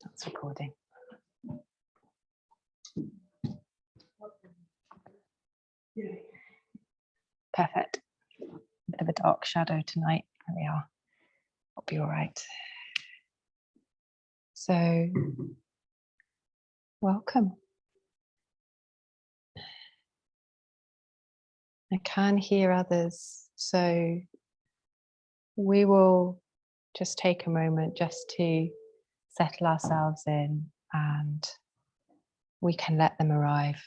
That's recording. Perfect. A bit of a dark shadow tonight. There we are. I'll be all right. So, welcome. I can hear others, so we will just take a moment just to settle ourselves in, and we can let them arrive.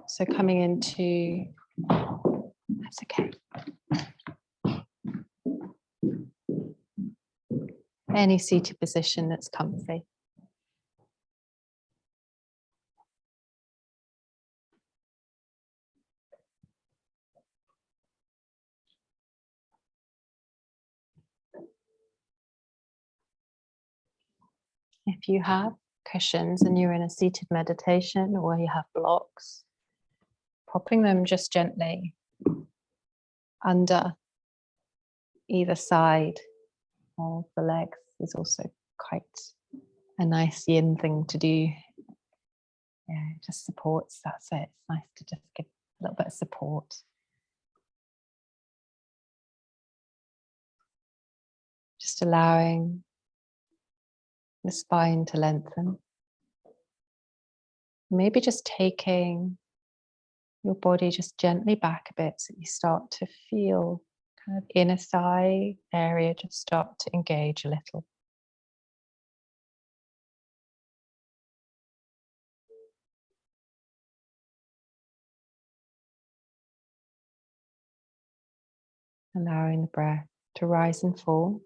So coming into, that's okay. Any seated position that's comfy. If you have cushions and you're in a seated meditation, or you have blocks, popping them just gently under either side of the legs is also quite a nice yin thing to do. Yeah, it just supports, that's it. It's nice to just give a little bit of support. Just allowing the spine to lengthen. Maybe just taking your body just gently back a bit so you start to feel kind of inner thigh area just start to engage a little. Allowing the breath to rise and fall.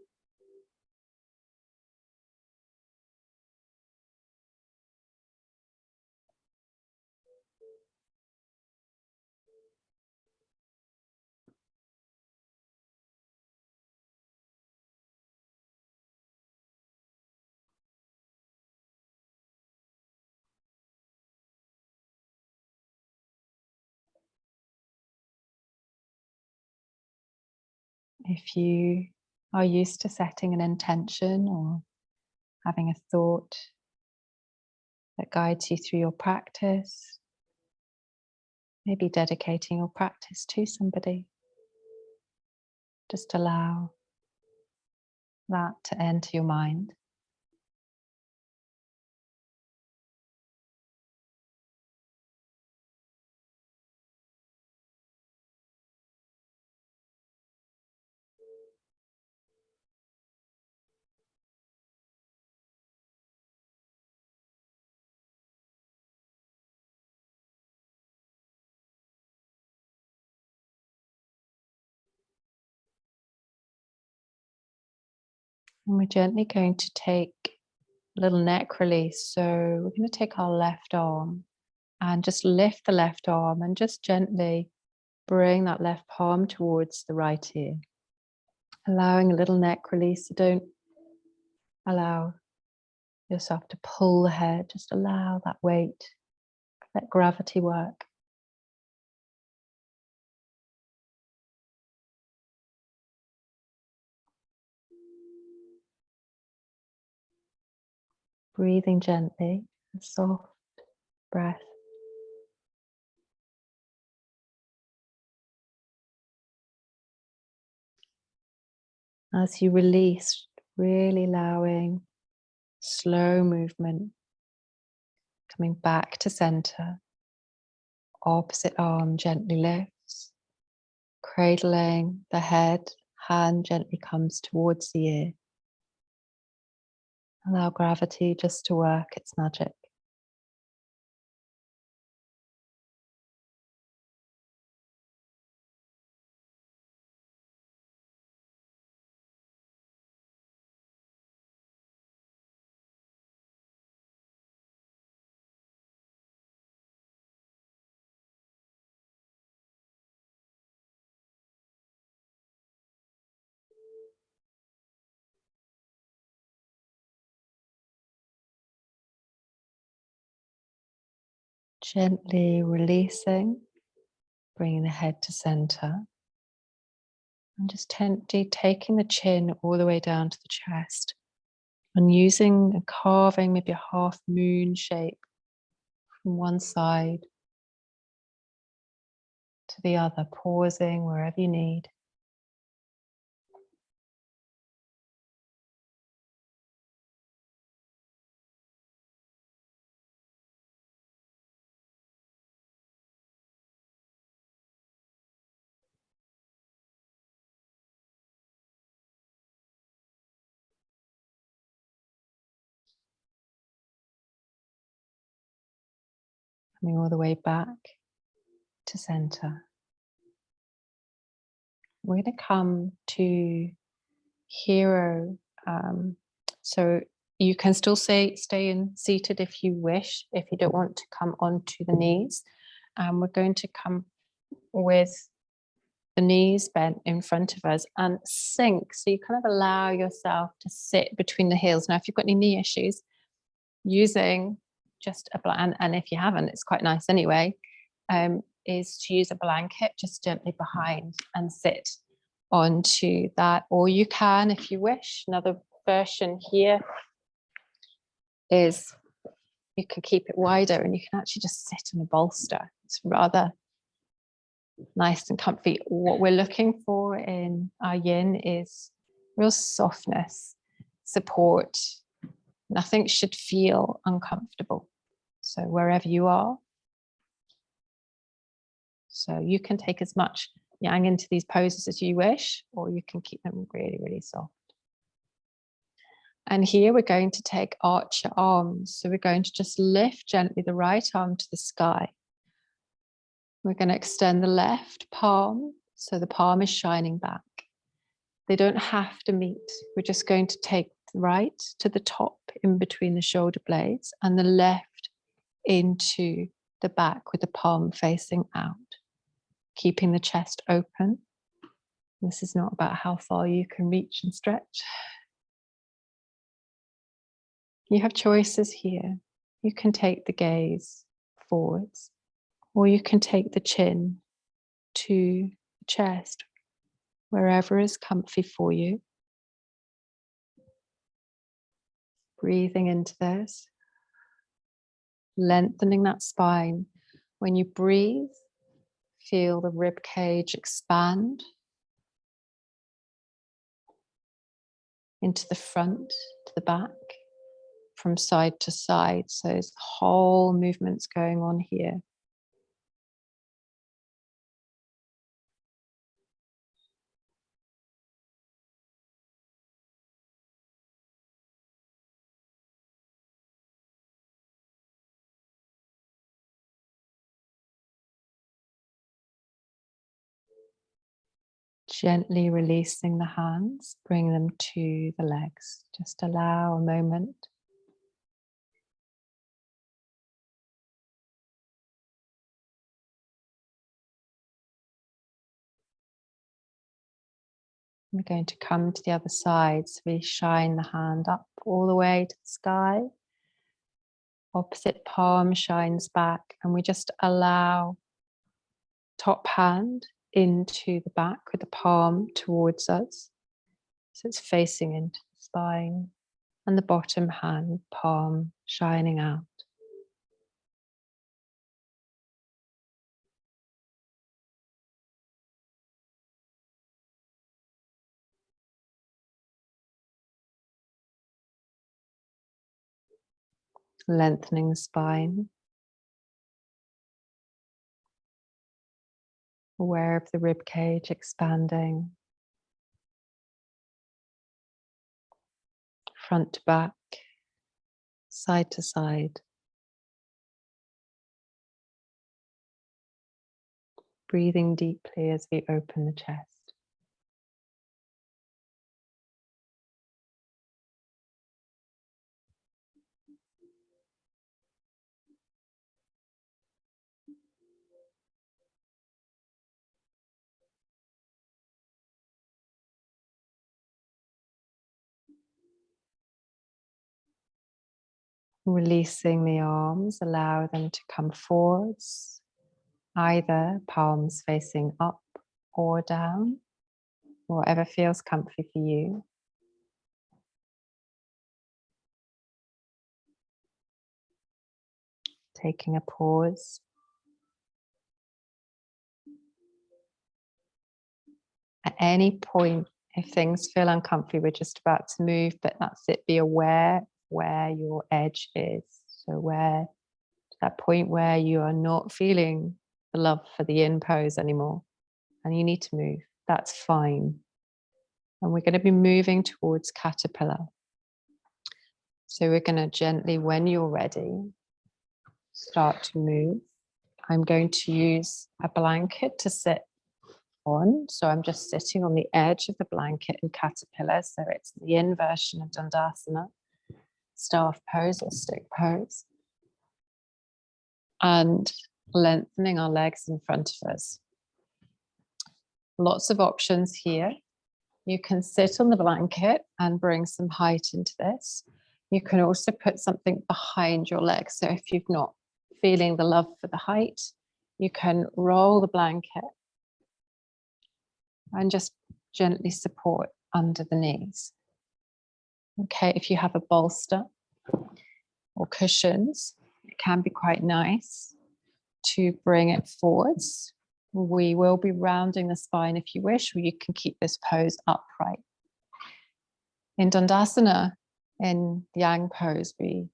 If you are used to setting an intention or having a thought that guides you through your practice, maybe dedicating your practice to somebody, just allow that to enter your mind. And we're gently going to take a little neck release. So we're going to take our left arm and just lift the left arm and just gently bring that left palm towards the right ear. Allowing a little neck release. So don't allow yourself to pull the head. Just allow that weight, let gravity work. Breathing gently, a soft breath. As you release, really allowing slow movement, coming back to center. Opposite arm gently lifts, cradling the head, hand gently comes towards the ear. Allow gravity just to work its magic. Gently releasing, bringing the head to center. And just gently taking the chin all the way down to the chest. And using and carving maybe a half moon shape from one side to the other, pausing wherever you need. Coming all the way back to center. We're going to come to hero. So you can still stay in seated if you wish, if you don't want to come onto the knees. We're going to come with the knees bent in front of us and sink. So you kind of allow yourself to sit between the heels. Now, if you've got any knee issues, using just a blanket, and if you haven't, it's quite nice anyway, is to use a blanket just gently behind and sit onto that. Or you can, if you wish, another version here is you can keep it wider and you can actually just sit on a bolster. It's rather nice and comfy. What we're looking for in our yin is real softness, support. Nothing should feel uncomfortable. So wherever you are, so you can take as much yang into these poses as you wish, or you can keep them really, really soft. And here we're going to take arch your arms. So we're going to just lift gently the right arm to the sky. We're going to extend the left palm, so the palm is shining back. They don't have to meet. We're just going to take the right to the top in between the shoulder blades and the left into the back with the palm facing out, keeping the chest open. This is not about how far you can reach and stretch. You have choices here. You can take the gaze forwards, or you can take the chin to the chest, wherever is comfy for you. Breathing into this, lengthening that spine. When you breathe, feel the rib cage expand into the front, to the back, from side to side. So there's whole movements going on here. Gently releasing the hands, bring them to the legs. Just allow a moment. We're going to come to the other side. So we shine the hand up all the way to the sky. Opposite palm shines back, and we just allow top hand into the back with the palm towards us. So it's facing into the spine, and the bottom hand, palm shining out. Lengthening the spine. Aware of the rib cage expanding. Front to back, side to side. Breathing deeply as we open the chest. Releasing the arms, allow them to come forwards, either palms facing up or down, whatever feels comfy for you. Taking a pause. At any point, if things feel uncomfy, we're just about to move, but that's it. Be aware where your edge is. So where, to that point where you are not feeling the love for the yin pose anymore, and you need to move. That's fine. And we're going to be moving towards caterpillar. So we're going to gently, when you're ready, start to move. I'm going to use a blanket to sit on. So I'm just sitting on the edge of the blanket in caterpillar. So it's the yin version of Dandasana, staff pose or stick pose. And lengthening our legs in front of us. Lots of options here. You can sit on the blanket and bring some height into this. You can also put something behind your legs. So if you're not feeling the love for the height, you can roll the blanket and just gently support under the knees. Okay, if you have a bolster or cushions, it can be quite nice to bring it forwards. We will be rounding the spine if you wish, or you can keep this pose upright. In Dandasana, in the Yang pose, we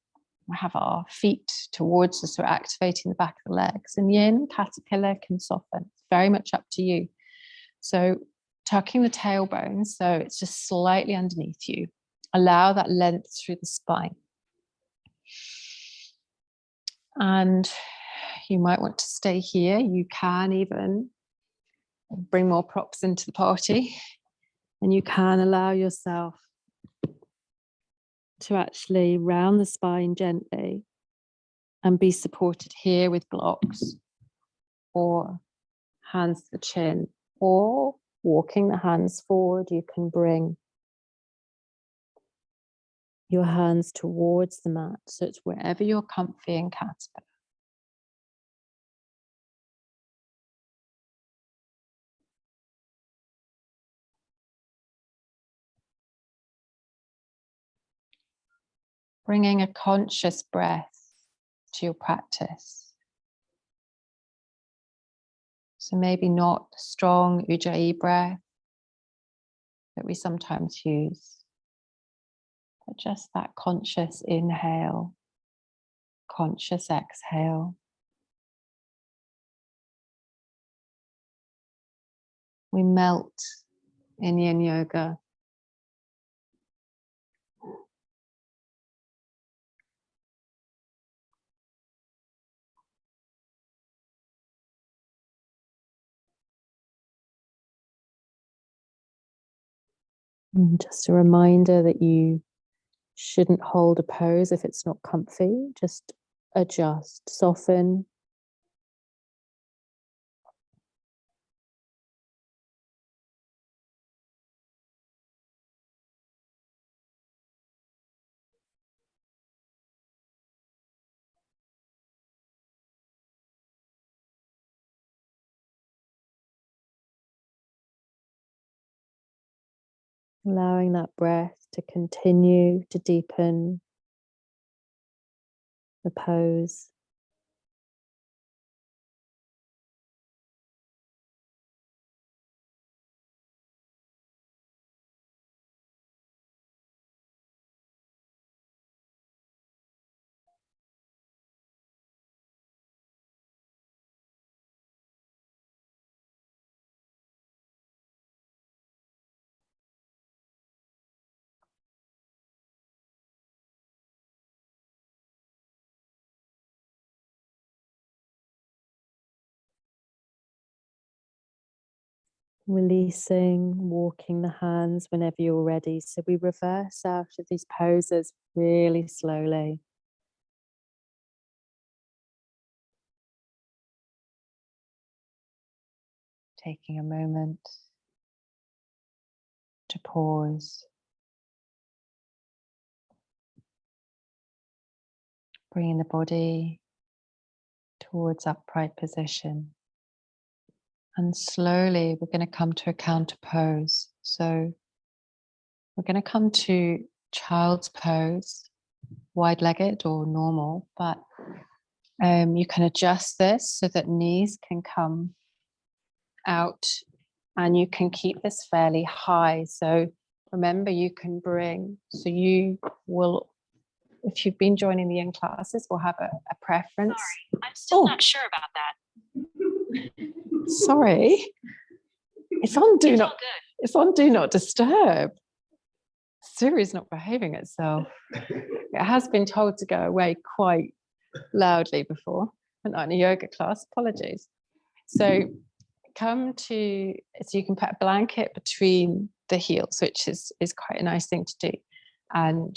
have our feet towards us, we're activating the back of the legs. In Yin, caterpillar can soften. It's very much up to you. So tucking the tailbone, so it's just slightly underneath you. Allow that length through the spine. And you might want to stay here. You can even bring more props into the party. And you can allow yourself to actually round the spine gently and be supported here with blocks or hands to the chin, or walking the hands forward. You can bring your hands towards the mat. So it's wherever you're comfy in caterpillar. Bringing a conscious breath to your practice. So maybe not the strong Ujjayi breath that we sometimes use, but just that conscious inhale, conscious exhale. We melt in Yin Yoga. And just a reminder that you shouldn't hold a pose if it's not comfy. Just adjust, soften. Allowing that breath to continue to deepen the pose. Releasing, walking the hands whenever you're ready. So we reverse out of these poses really slowly. Taking a moment to pause. Bringing the body towards upright position. And slowly we're going to come to a counter pose. So we're going to come to child's pose, wide-legged or normal, but You can adjust this so that knees can come out, and you can keep this fairly high. So remember, you can bring, so you will, if you've been joining the Yin classes, will have a preference. Sorry, I'm still not sure about that. Sorry. It's on do It's not all good. It's on do not disturb. Siri's not behaving itself. It has been told to go away quite loudly before, but not in a yoga class. Apologies. So so you can put a blanket between the heels, which is quite a nice thing to do. And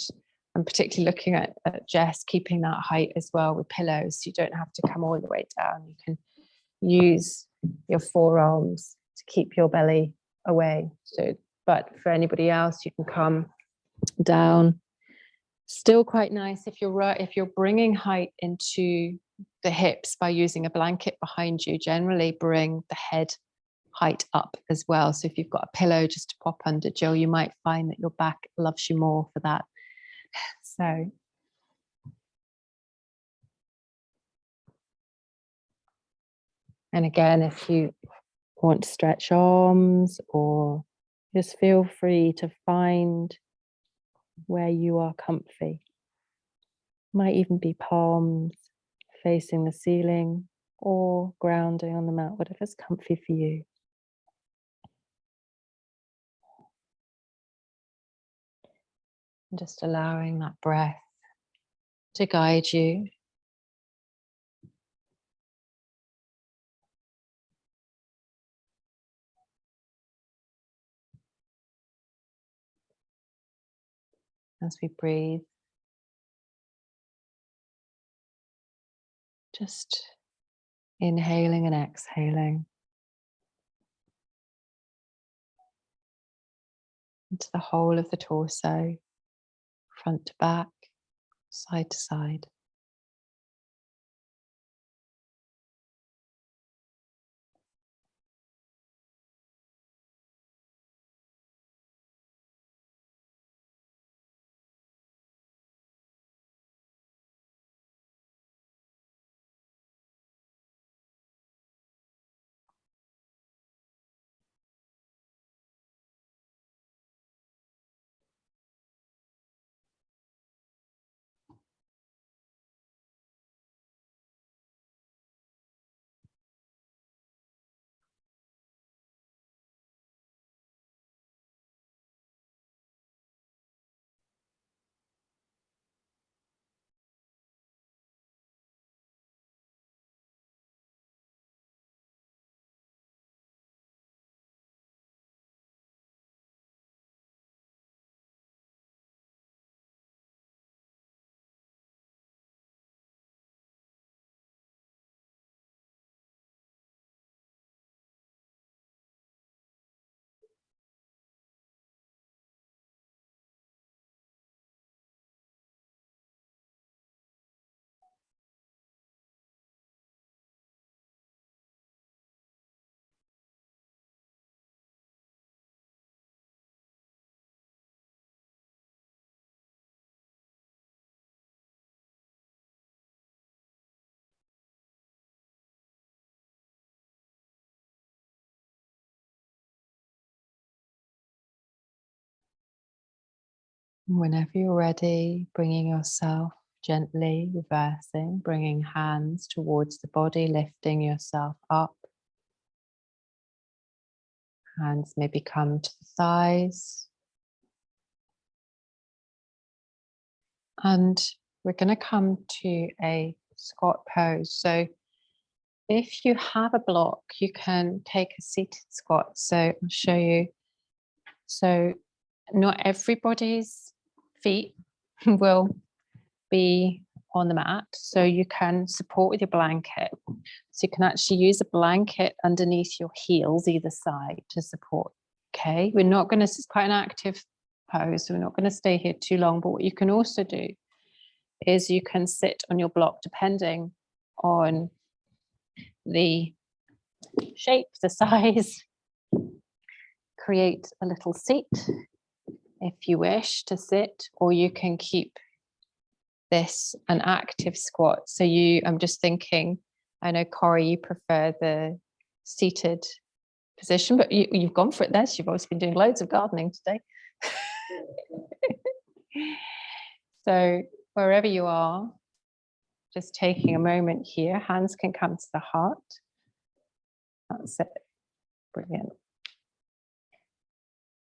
I'm particularly looking at Jess keeping that height as well with pillows. You don't have to come all the way down. You can use your forearms to keep your belly away. So, but for anybody else, you can come down. Still quite nice if you're bringing height into the hips by using a blanket behind you. Generally bring the head height up as well. So if you've got a pillow just to pop under, Jill, you might find that your back loves you more for that. So and again, if you want to stretch arms, or just feel free to find where you are comfy. Might even be palms facing the ceiling or grounding on the mat, whatever's comfy for you. And just allowing that breath to guide you. As we breathe, just inhaling and exhaling into the whole of the torso, front to back, side to side. Whenever you're ready, bringing yourself gently, reversing, bringing hands towards the body, lifting yourself up. Hands maybe come to the thighs. And we're going to come to a squat pose. So if you have a block, you can take a seated squat. So I'll show you. So not everybody's feet will be on the mat, so you can support with your blanket. So you can actually use a blanket underneath your heels either side to support. Okay, we're not going to, it's quite an active pose, so we're not going to stay here too long, but what you can also do is you can sit on your block depending on the shape, the size. Create a little seat if you wish to sit, or you can keep this an active squat. So I'm just thinking, I know Corey, you prefer the seated position, but you've gone for it there. So you've obviously been doing loads of gardening today. So wherever you are, just taking a moment here, hands can come to the heart. That's it. Brilliant.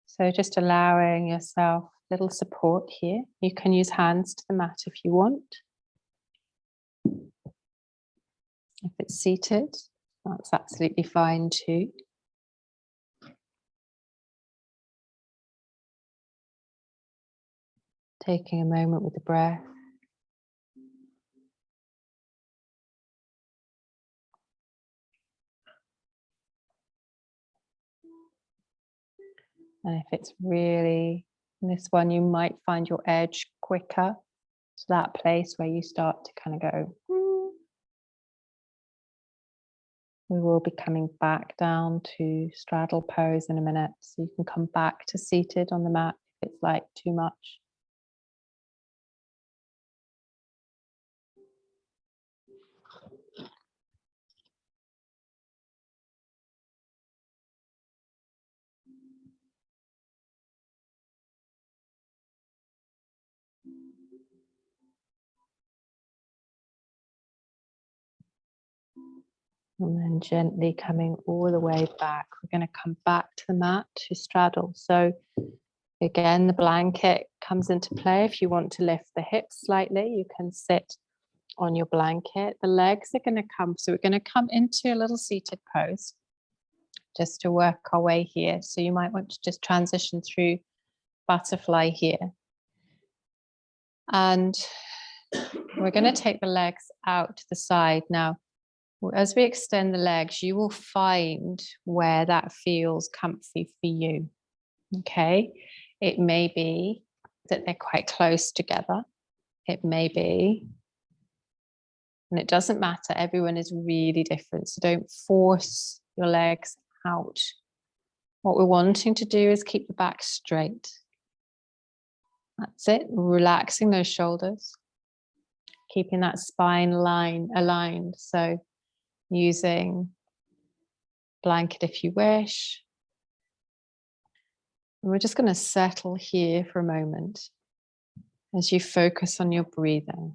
So just allowing yourself a little support here. You can use hands to the mat if you want. If it's seated, that's absolutely fine too. Taking a moment with the breath. And if it's really, this one, you might find your edge quicker to that place where you start to kind of go. We will be coming back down to straddle pose in a minute. So you can come back to seated on the mat if it's like too much. And then gently coming all the way back. We're going to come back to the mat to straddle. So again, the blanket comes into play. If you want to lift the hips slightly, you can sit on your blanket. The legs are going to come. So we're going to come into a little seated pose just to work our way here. So you might want to just transition through butterfly here. And we're going to take the legs out to the side. Now, as we extend the legs, you will find where that feels comfy for you. Okay. It may be that they're quite close together. It may be, and it doesn't matter. Everyone is really different. So don't force your legs out. What we're wanting to do is keep the back straight. That's it. Relaxing those shoulders, keeping that spine line aligned. So using blanket if you wish. And we're just going to settle here for a moment as you focus on your breathing.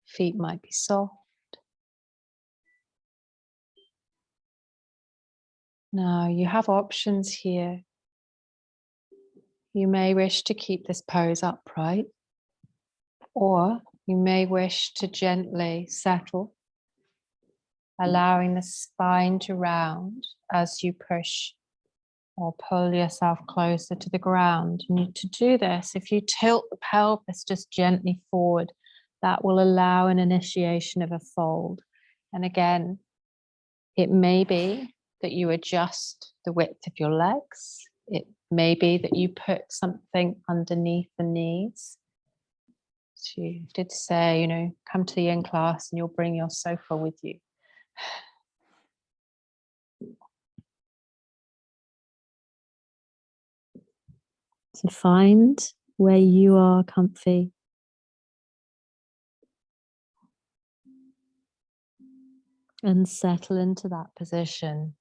Feet might be soft. Now you have options here. You may wish to keep this pose upright, or you may wish to gently settle, allowing the spine to round as you push or pull yourself closer to the ground. And to do this, if you tilt the pelvis just gently forward, that will allow an initiation of a fold. And again, it may be that you adjust the width of your legs. It may be that you put something underneath the knees. So you did say, come to the yin class and you'll bring your sofa with you. So find where you are comfy. And settle into that position.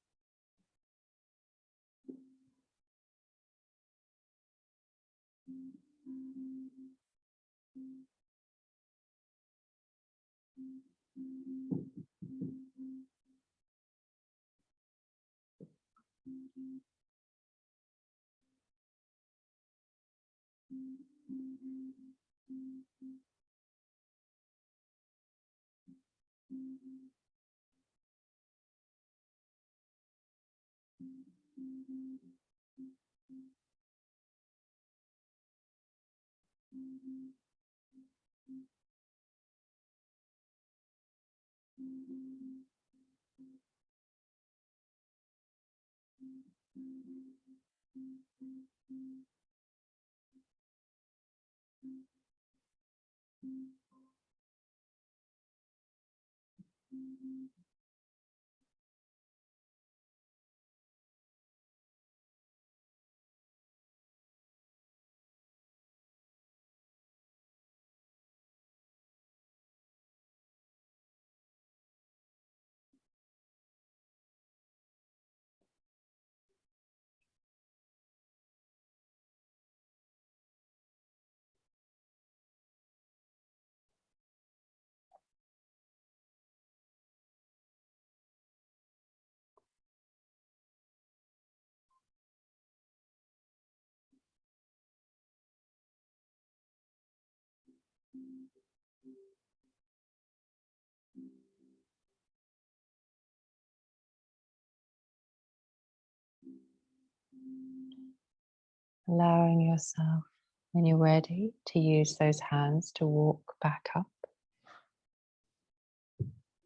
Allowing yourself, when you're ready, to use those hands to walk back up.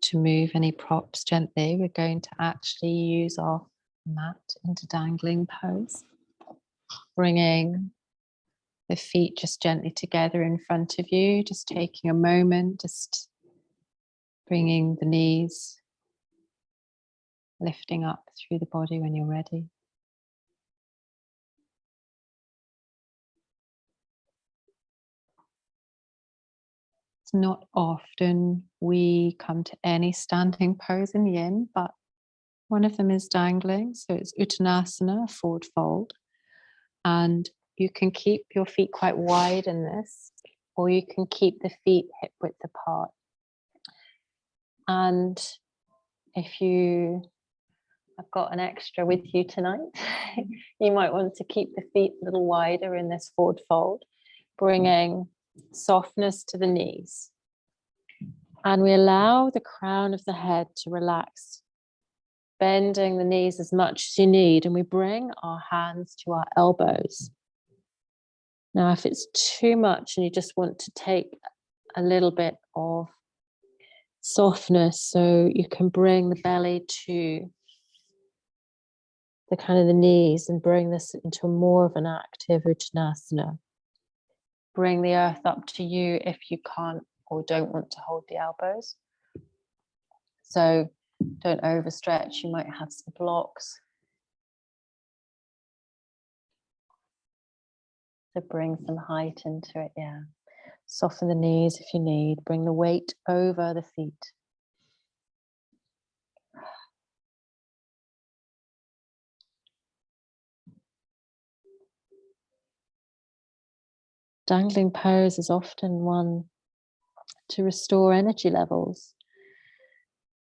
To move any props gently, we're going to actually use our mat into dangling pose. Bringing the feet just gently together in front of you, just taking a moment, just bringing the knees, lifting up through the body when you're ready. It's not often we come to any standing pose in yin, but one of them is dangling. So it's Uttanasana, forward fold. And you can keep your feet quite wide in this, or you can keep the feet hip width apart. And if you have got an extra with you tonight, you might want to keep the feet a little wider in this forward fold, bringing softness to the knees. And we allow the crown of the head to relax, bending the knees as much as you need, and we bring our hands to our elbows. Now, if it's too much and you just want to take a little bit of softness, so you can bring the belly to the kind of the knees and bring this into more of an active Uttanasana. Bring the earth up to you if you can't or don't want to hold the elbows. So don't overstretch, you might have some blocks. So bring some height into it, yeah. Soften the knees if you need. Bring the weight over the feet. Dangling pose is often one to restore energy levels.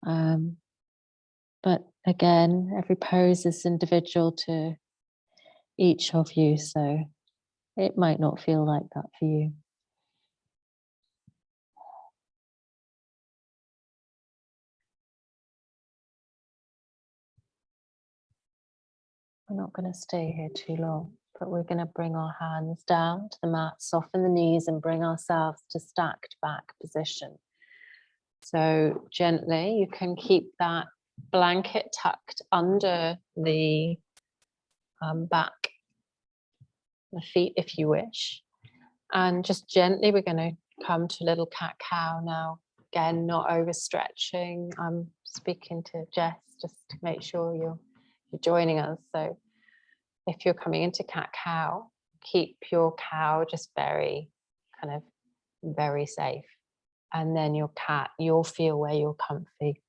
But again, every pose is individual to each of you, so it might not feel like that for you. We're not going to stay here too long, but we're going to bring our hands down to the mat, soften the knees and bring ourselves to stacked back position. So gently, you can keep that blanket tucked under the back, the feet if you wish. And just gently, we're going to come to a little cat-cow now. Again, not overstretching. I'm speaking to Jess just to make sure you're joining us. So if you're coming into cat-cow, keep your cow just very safe. And then your cat, you'll feel where you're comfy.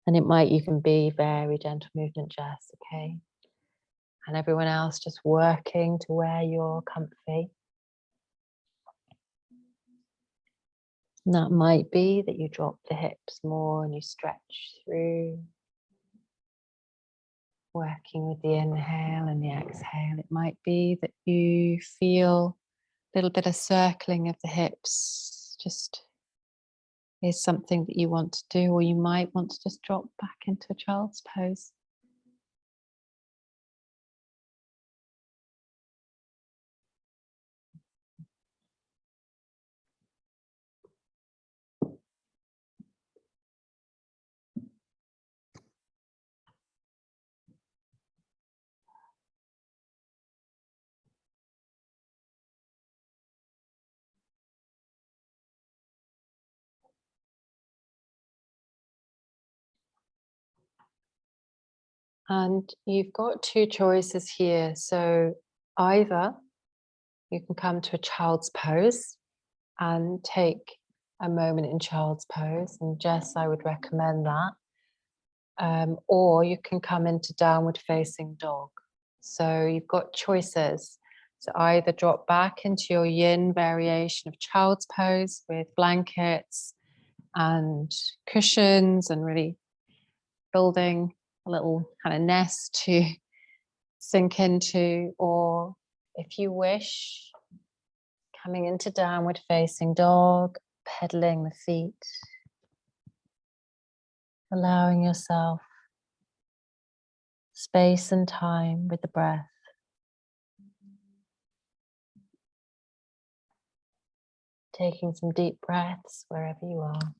And it might even be very gentle movement, Jess, okay? And everyone else just working to where you're comfy. And that might be that you drop the hips more and you stretch through. Working with the inhale and the exhale. It might be that you feel a little bit of circling of the hips just is something that you want to do, or you might want to just drop back into a child's pose. And you've got two choices here. So either you can come to a child's pose and take a moment in child's pose. And Jess, I would recommend that. Or you can come into downward facing dog. So you've got choices. So either drop back into your yin variation of child's pose with blankets and cushions and really building a little kind of nest to sink into, or if you wish, Coming into downward facing dog, pedaling the feet, allowing yourself space and time with the breath. Taking some deep breaths wherever you are.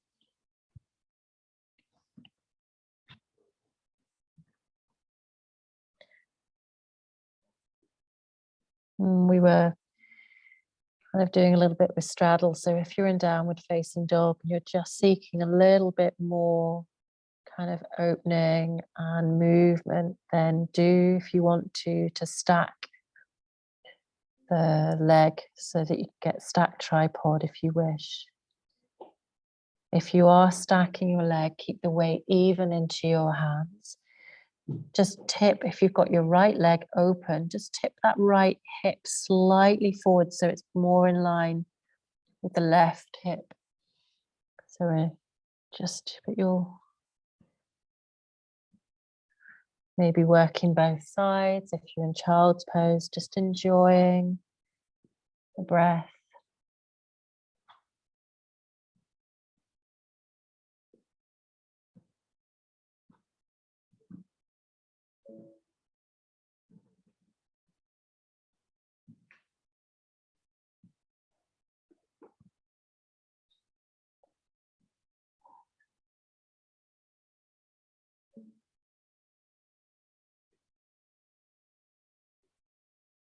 We were kind of doing a little bit with straddle. So if you're in downward facing dog and you're just seeking a little bit more kind of opening and movement, then do, if you want to stack the leg so that you get stacked tripod if you wish. If you are stacking your leg, keep the weight even into your hands. Just tip, if you've got your right leg open, just tip that right hip slightly forward so it's more in line with the left hip. So just put your, maybe working both sides. If you're in child's pose, just enjoying the breath.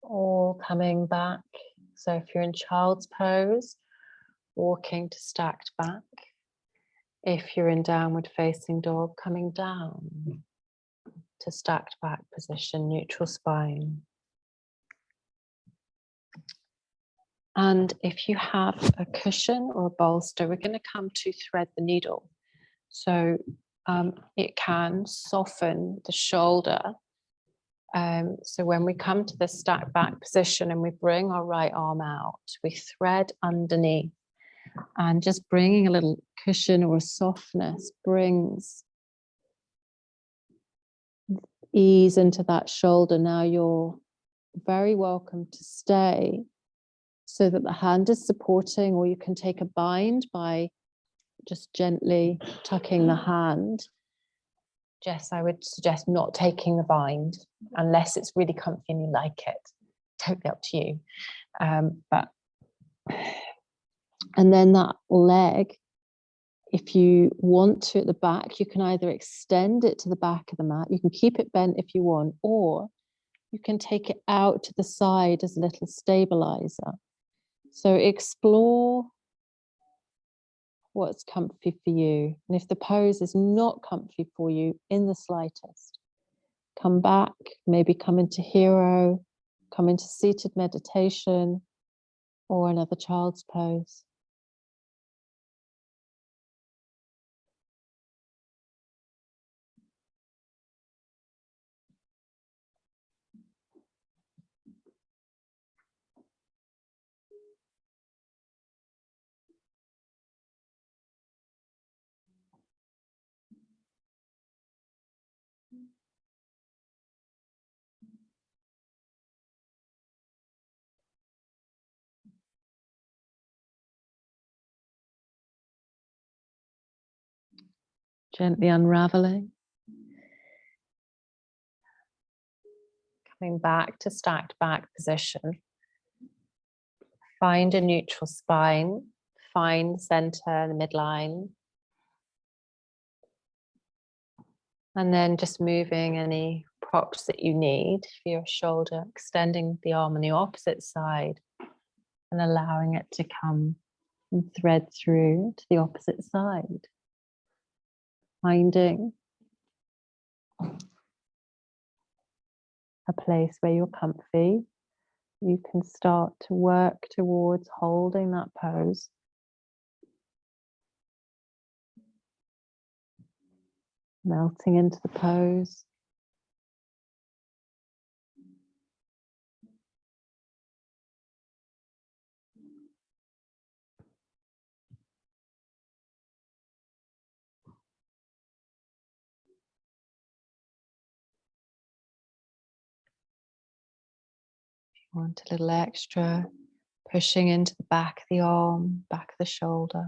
Or coming back. So if you're in child's pose, walking to stacked back. If you're in downward facing dog, coming down to stacked back position, neutral spine. And if you have a cushion or a bolster, we're going to come to thread the needle. So it can soften the shoulder. So when we come to the stacked back position and we bring our right arm out, we thread underneath, and just bringing a little cushion or a softness brings ease into that shoulder. Now you're very welcome to stay so that the hand is supporting, or you can take a bind by just gently tucking the hand. Jess, I would suggest not taking the bind unless it's really comfy and you like it. Totally up to you. And then that leg, if you want to at the back, you can either extend it to the back of the mat, you can keep it bent if you want, or you can take it out to the side as a little stabilizer. So explore what's comfy for you. And if the pose is not comfy for you in the slightest, come back, maybe come into hero, come into seated meditation, or another child's pose. Gently unraveling. Coming back to stacked back position. Find a neutral spine. Find center, the midline. And then just moving any props that you need for your shoulder, extending the arm on the opposite side and allowing it to come and thread through to the opposite side. Finding a place where you're comfy. You can start to work towards holding that pose. Melting into the pose. Want a little extra, pushing into the back of the arm, back of the shoulder.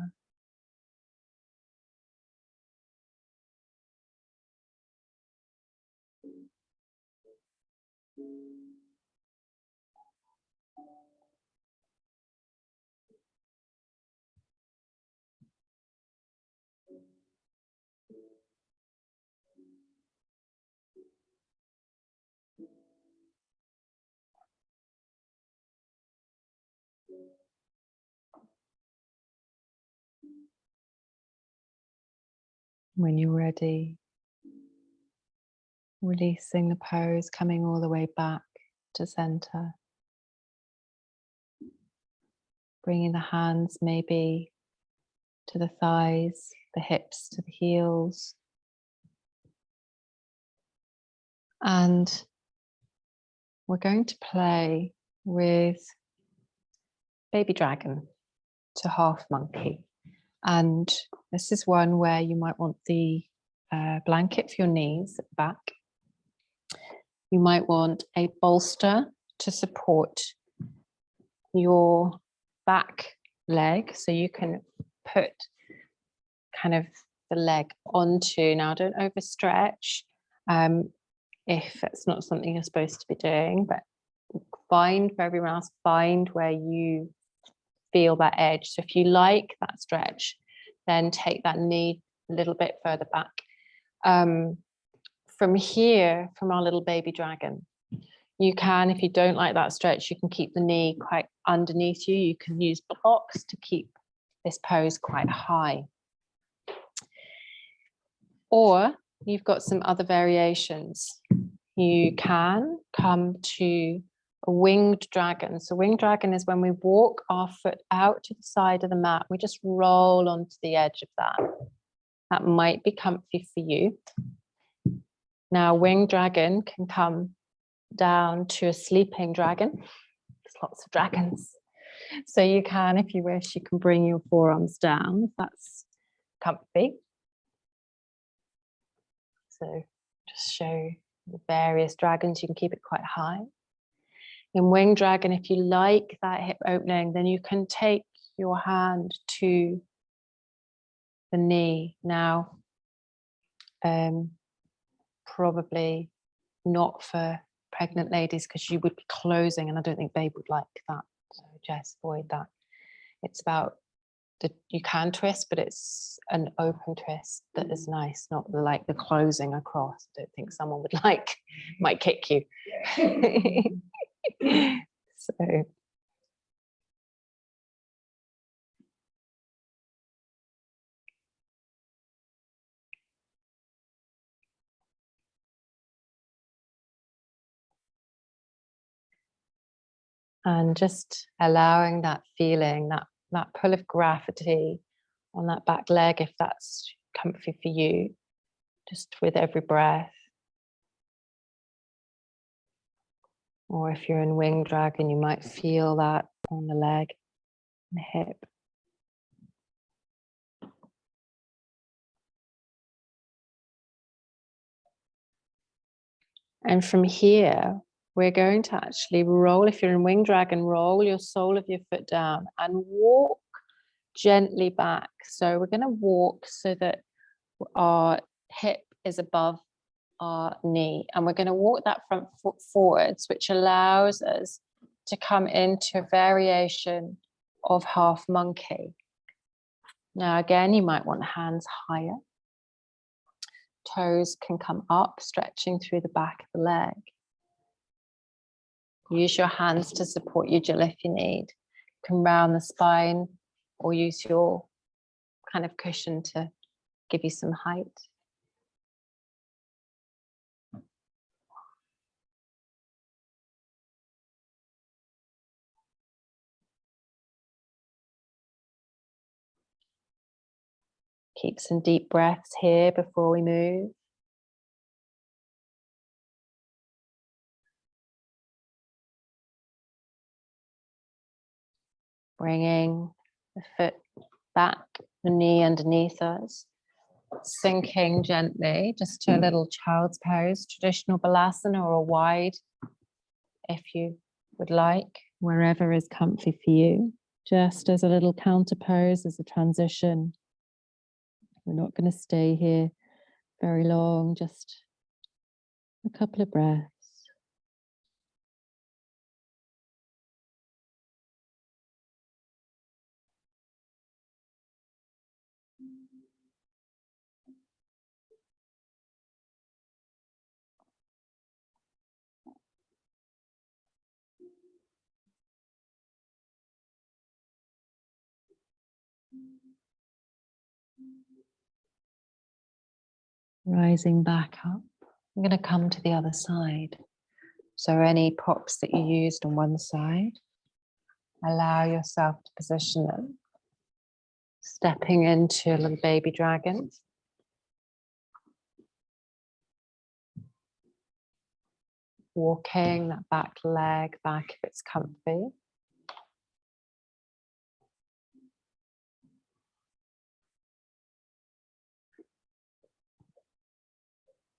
When you're ready, releasing the pose, coming all the way back to center. Bringing the hands maybe to the thighs, the hips to the heels. And we're going to play with baby dragon to half monkey. And this is one where you might want the blanket for your knees at the back. You might want a bolster to support your back leg, so you can put kind of the leg onto. Now, don't overstretch if it's not something you're supposed to be doing, but find, for everyone else, find where you feel that edge. So if you like that stretch, then take that knee a little bit further back. From here, from our little baby dragon, you can, if you don't like that stretch, you can keep the knee quite underneath you. You can use blocks to keep this pose quite high. Or you've got some other variations. You can come to a winged dragon. So winged dragon is when we walk our foot out to the side of the mat. We just roll onto the edge of that. That might be comfy for you. Now, winged dragon can come down to a sleeping dragon. There's lots of dragons. So you can, if you wish, you can bring your forearms down if that's comfy. So just show the various dragons. You can keep it quite high. In winged dragon, if you like that hip opening, then you can take your hand to the knee. Now, probably not for pregnant ladies, because you would be closing, and I don't think babe would like that. So just avoid that. It's about you can twist, but it's an open twist that is nice, not like the closing across. I don't think someone would like, might kick you. So and just allowing that feeling, that pull of gravity on that back leg, if that's comfy for you, just with every breath. Or if you're in winged dragon, you might feel that on the leg and the hip. And from here, we're going to actually roll. If you're in winged dragon, roll your sole of your foot down and walk gently back. So we're going to walk so that our hip is above our knee, and we're going to walk that front foot forwards, which allows us to come into a variation of half monkey. Now, again, you might want hands higher. Toes can come up, stretching through the back of the leg. Use your hands to support your jaw if you need. You can round the spine or use your kind of cushion to give you some height. Keep some deep breaths here before we move. Bringing the foot back, the knee underneath us. Sinking gently, just to a little child's pose, traditional balasana, or a wide, if you would like. wherever is comfy for you, just as a little counter pose, as a transition. We're not going to stay here very long, just a couple of breaths. Rising back up. I'm going to come to the other side. So any props that you used on one side, allow yourself to position them. Stepping into a little baby dragon. Walking that back leg back if it's comfy.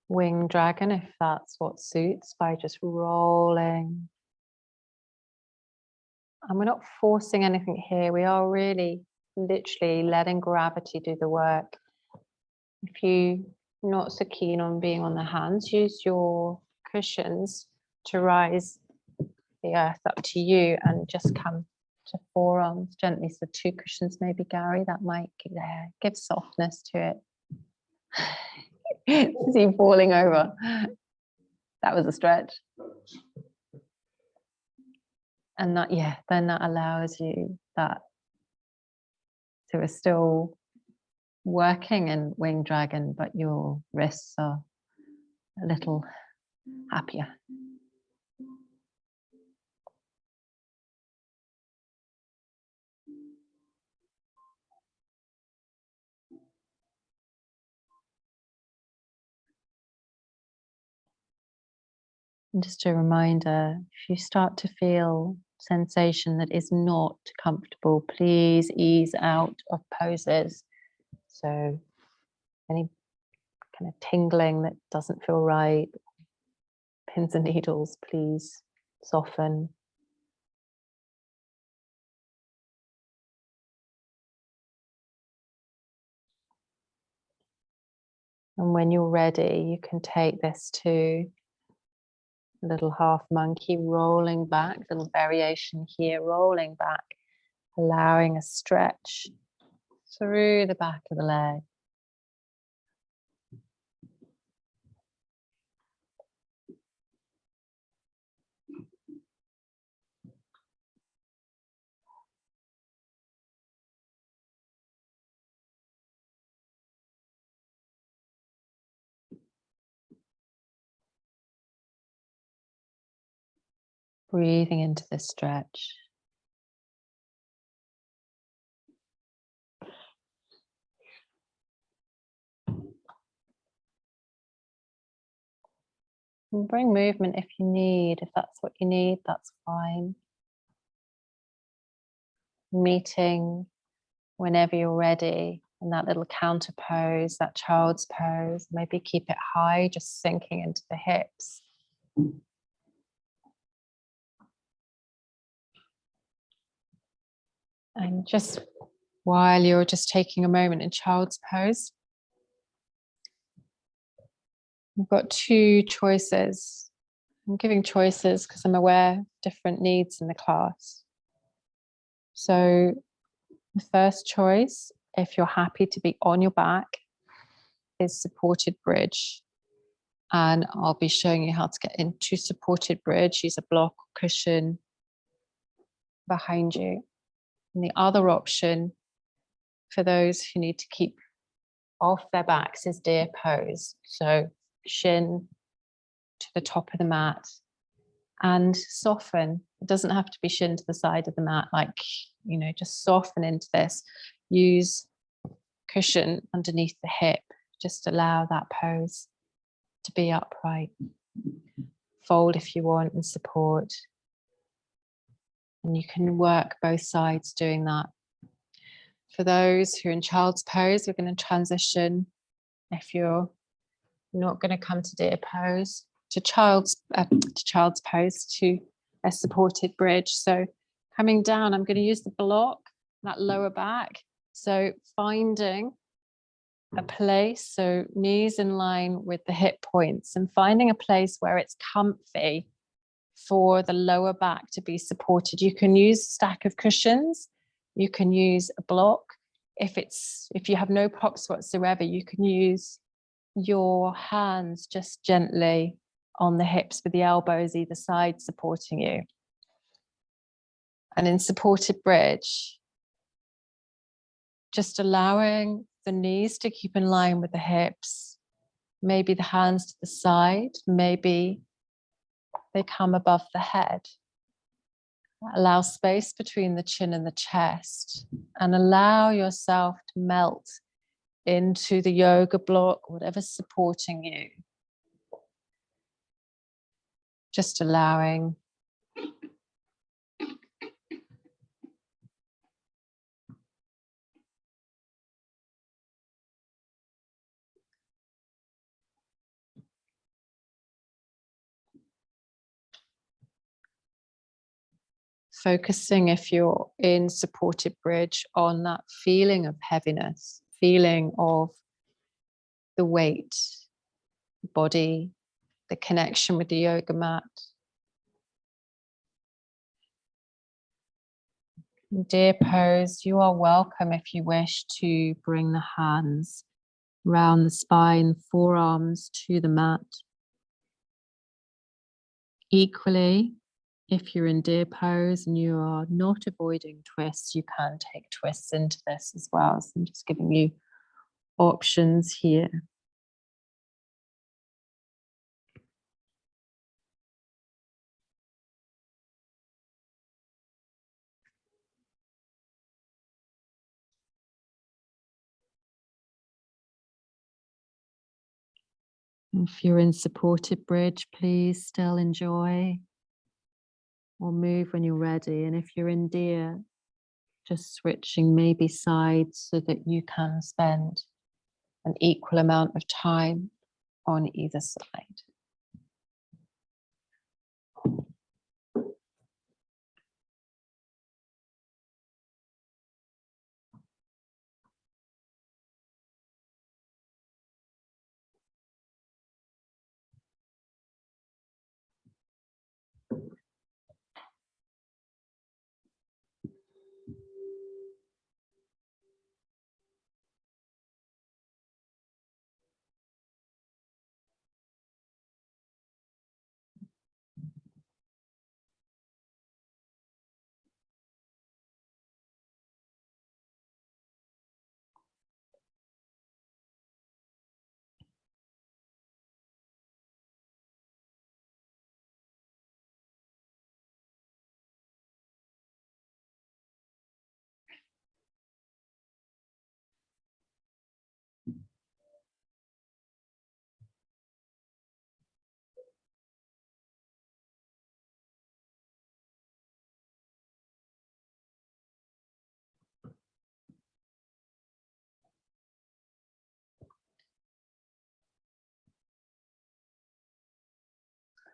Wing dragon if that's what suits, by just rolling. And we're not forcing anything here. We are really literally letting gravity do the work. If you're not so keen on being on the hands, use your cushions to rise the earth up to you and just come to forearms gently. So 2 cushions maybe, Gary, that might give softness to it. See falling over. That was a stretch. And that, then that allows you that. So we're still working in wing dragon, but your wrists are a little happier. And just a reminder, if you start to feel sensation that is not comfortable, please ease out of poses. So any kind of tingling that doesn't feel right, pins and needles, please soften. And when you're ready, you can take this to a little half monkey, rolling back, little variation here, rolling back, allowing a stretch through the back of the leg. Breathing into this stretch. And bring movement if you need. If that's what you need, that's fine. Meeting whenever you're ready in that little counter pose, that child's pose. Maybe keep it high, just sinking into the hips. And just while you're just taking a moment in child's pose, you've got 2 choices. I'm giving choices because I'm aware of different needs in the class. So the first choice, if you're happy to be on your back, is supported bridge. And I'll be showing you how to get into supported bridge. Use a block or cushion behind you. And the other option for those who need to keep off their backs is deer pose. So shin to the top of the mat and soften. It doesn't have to be shin to the side of the mat, just soften into this. Use cushion underneath the hip. Just allow that pose to be upright. Fold if you want and support. And you can work both sides doing that. For those who are in child's pose, we're going to transition. If you're not going to come to deer pose, to child's pose, to a supported bridge. So coming down, I'm going to use the block, that lower back. So finding a place, so knees in line with the hip points, and finding a place where it's comfy for the lower back to be supported. You can use a stack of cushions, you can use a block. If you have no props whatsoever, you can use your hands just gently on the hips with the elbows either side supporting you. And in supported bridge, just allowing the knees to keep in line with the hips, maybe the hands to the side, maybe they come above the head. Allow space between the chin and the chest, and allow yourself to melt into the yoga block, whatever's supporting you. Just allowing. Focusing, if you're in supported bridge, on that feeling of heaviness, feeling of the weight, the body, the connection with the yoga mat. In deer pose, you are welcome if you wish to bring the hands round the spine, forearms to the mat. Equally, if you're in deer pose and you are not avoiding twists, you can take twists into this as well. So I'm just giving you options here. If you're in supported bridge, please still enjoy or move when you're ready. And if you're in deer, just switching maybe sides so that you can spend an equal amount of time on either side.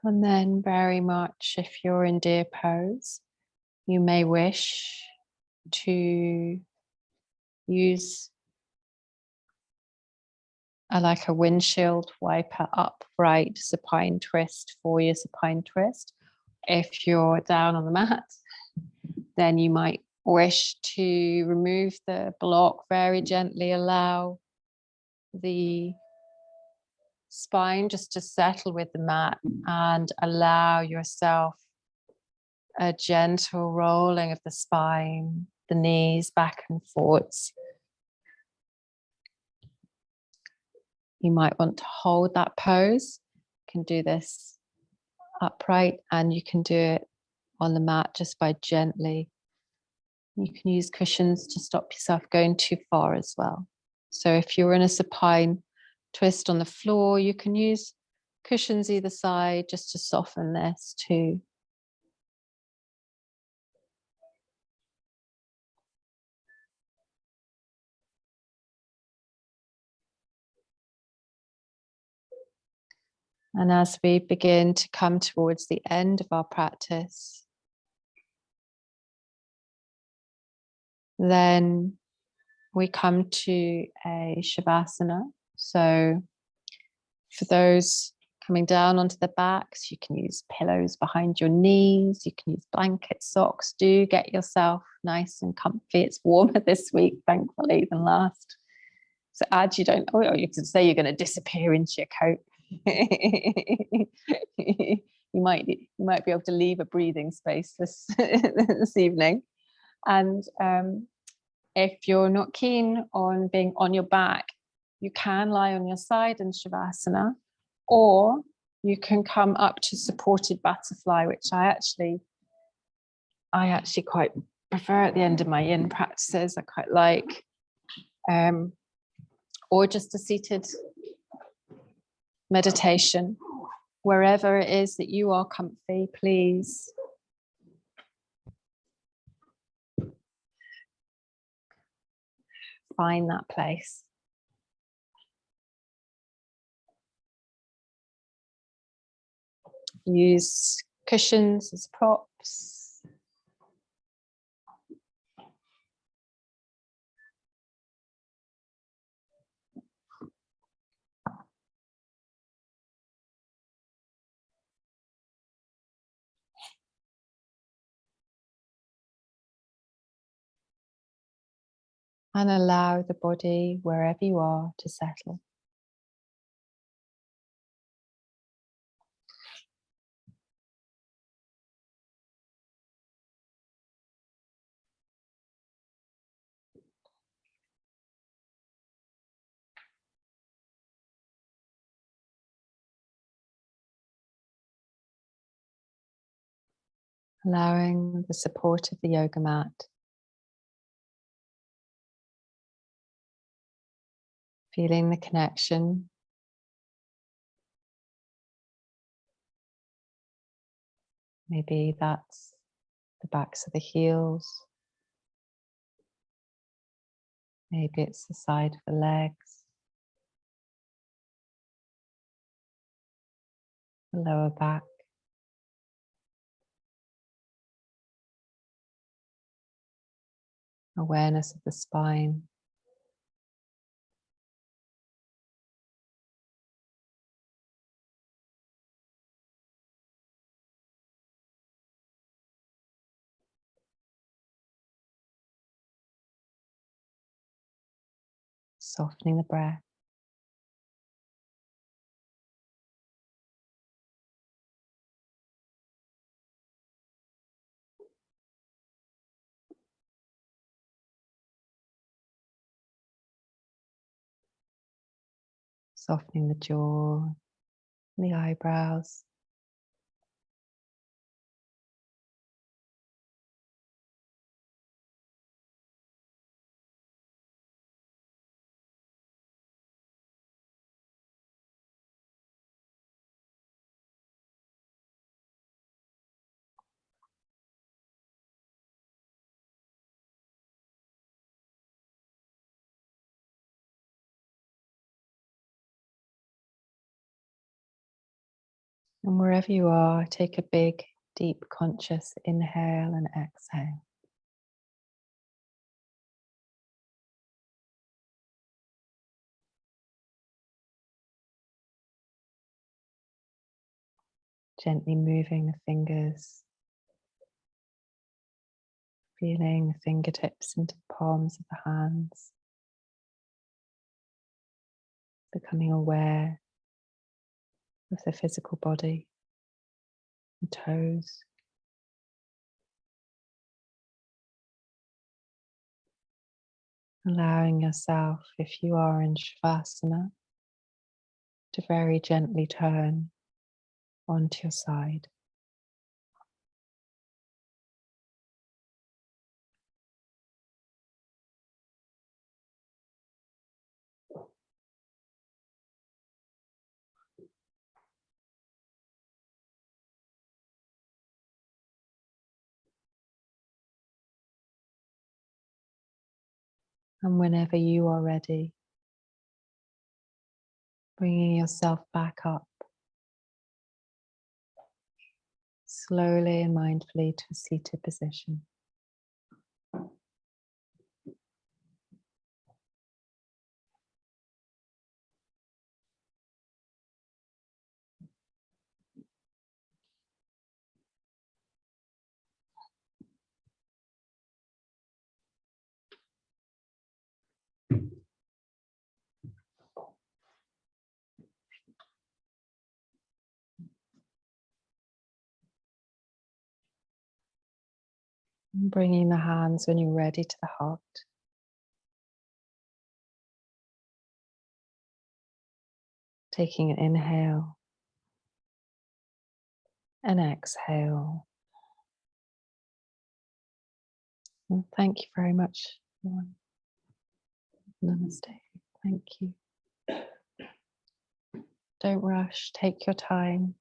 And then very much, if you're in deer pose, you may wish to use like a windshield wiper upright supine twist for your supine twist. If you're down on the mat, then you might wish to remove the block very gently, allow the spine just to settle with the mat, and allow yourself a gentle rolling of the spine, the knees back and forwards. You might want to hold that pose. You can do this upright, and you can do it on the mat just by gently. You can use cushions to stop yourself going too far as well. So if you're in a supine twist on the floor, you can use cushions either side just to soften this too. And as we begin to come towards the end of our practice, then we come to a Shavasana. So for those coming down onto the backs, you can use pillows behind your knees, you can use blankets, socks. Do get yourself nice and comfy. It's warmer this week, thankfully, than last. So as you don't, you can say you're going to disappear into your coat. you might be able to leave a breathing space this evening. And if you're not keen on being on your back, you can lie on your side in Shavasana, or you can come up to supported butterfly, which I actually quite prefer at the end of my yin practices. I quite like, or just a seated meditation. Wherever it is that you are comfy, please find that place. Use cushions as props. And allow the body, wherever you are, to settle. Allowing the support of the yoga mat. Feeling the connection. Maybe that's the backs of the heels. Maybe it's the side of the legs. The lower back. Awareness of the spine. Softening the breath. Softening the jaw, the eyebrows. And wherever you are, take a big, deep, conscious inhale and exhale. Gently moving the fingers, feeling the fingertips into the palms of the hands, becoming aware of the physical body, the toes. Allowing yourself, if you are in Shavasana, to very gently turn onto your side. And whenever you are ready, bringing yourself back up slowly and mindfully to a seated position. And bringing the hands when you're ready to the heart. Taking an inhale and exhale. And thank you very much, everyone. Namaste. Thank you. Don't rush, take your time.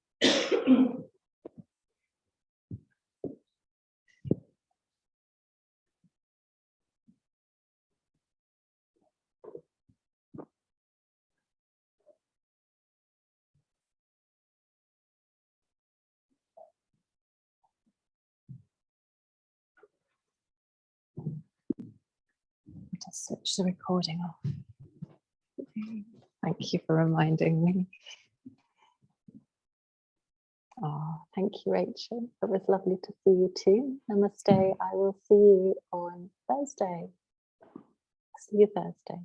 Just switch the recording off. Thank you for reminding me. Oh, thank you, Rachel. It was lovely to see you too. Namaste. I will see you on Thursday. See you Thursday.